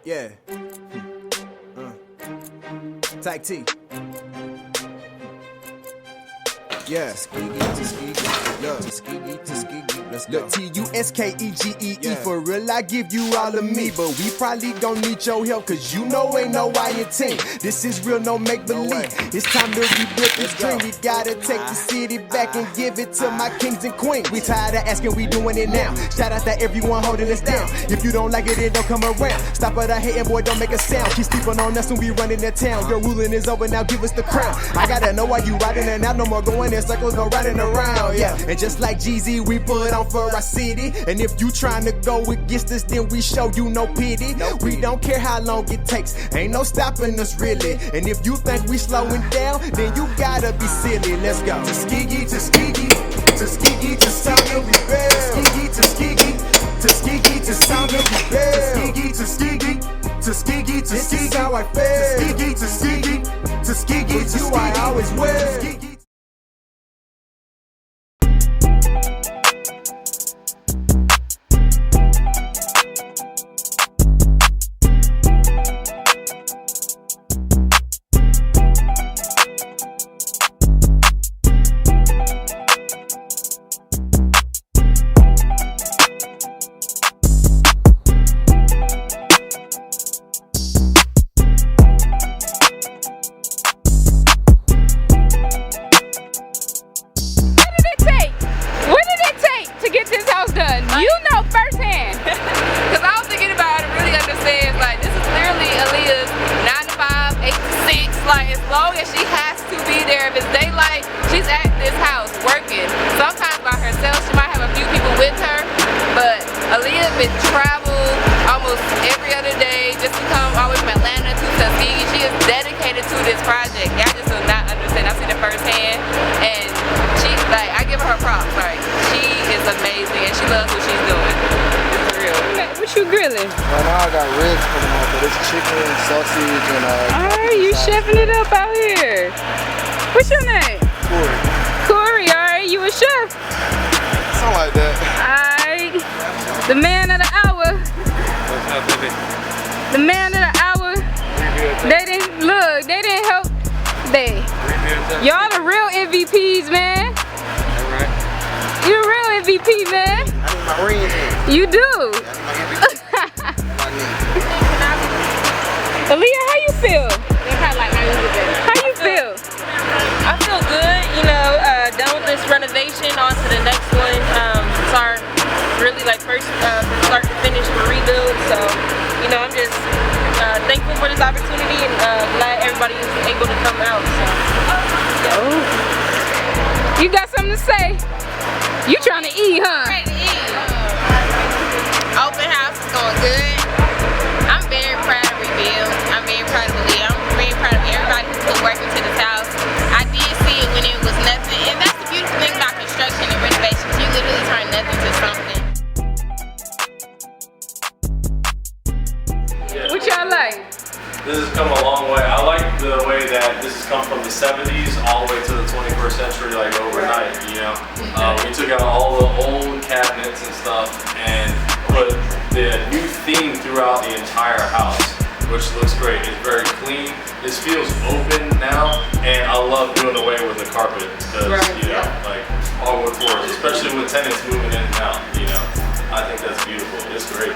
Yeah. Type T. Yeah. Look, Tuskegee, for real, I give you all of me. But we probably gon' need your help, cause you know ain't no team. This is real, no make-believe. It's time to rebuild this dream. We gotta take the city back and give it to my kings and queens. We tired of asking, we doing it now. Shout out to everyone holding us down. If you don't like it, it don't come around. Stop at a hating, boy, don't make a sound. Keep sleeping on us when we running the town. Your ruling is over, now give us the crown. I gotta know why you riding and out, no more going in circles, no riding around, yeah. And just like Jeezy, we put on for our city. And if you trying to go against us, then we show you no pity. We don't care how long it takes, ain't no stopping us really. And if you think we slowing down, then you gotta be silly. Let's go. Tuskegee, Tuskegee, Tuskegee, to sound of rebel. Tuskegee, Tuskegee, Tuskegee, to sound of rebel. Tuskegee, Tuskegee, Tuskegee, this is how I feel. Tuskegee, Tuskegee, Tuskegee, with you I always will. You know firsthand. Because I was thinking about it and really understand, like, this is literally Aaliyah's 9 to 5, 8 to 6. Like, as long as she has to be there, if it's daylight, she's at this house working. Sometimes by herself, she might have a few people with her. But Aaliyah been travel almost every other day just to come all the way from Atlanta to Tuskegee. She is dedicated to this project. Y'all just do not understand. I've seen it firsthand. And she, like, I give her props. Like, she is amazing and she loves what she's doing. It's real. What you grilling? Right now I got ribs coming out, but it's chicken, sausage, and alright, you chefing it up out here. What's your name? Corey. Corey, alright, you a chef? Something like that. Alright. The man of the hour. What's up, baby? The man of the hour. They didn't help. Y'all the real MVPs, man. Alright. You the real MVP, man. I need my ring in. You do. Aaliyah, how you feel? How you feel? I feel good, you know, done with this renovation, on to the next one. Start really like from start to finish the rebuild. So, you know, I'm just thankful for this opportunity and glad everybody was able to come out. So, yeah. Oh. You got something to say? You trying to eat, huh? Ready to eat. Open house is going good. I'm very proud of Rebuild. I'm very proud of Aaliyah. I'm very proud of everybody who's been working to this house. I did see it when it was nothing, and that's the beautiful thing about construction and renovations. You literally turn nothing to something. Yeah. What y'all like? This has come a long way. I like the way that this has come from the 70s all the way to the 21st century, like overnight, you know. We took out all the old cabinets and stuff and put the new theme throughout the entire house, which looks great. It's very clean. This feels open now, and I love doing away with the carpet because, you know, like hardwood floors, especially with tenants moving in and out, you know. I think that's beautiful. It's great.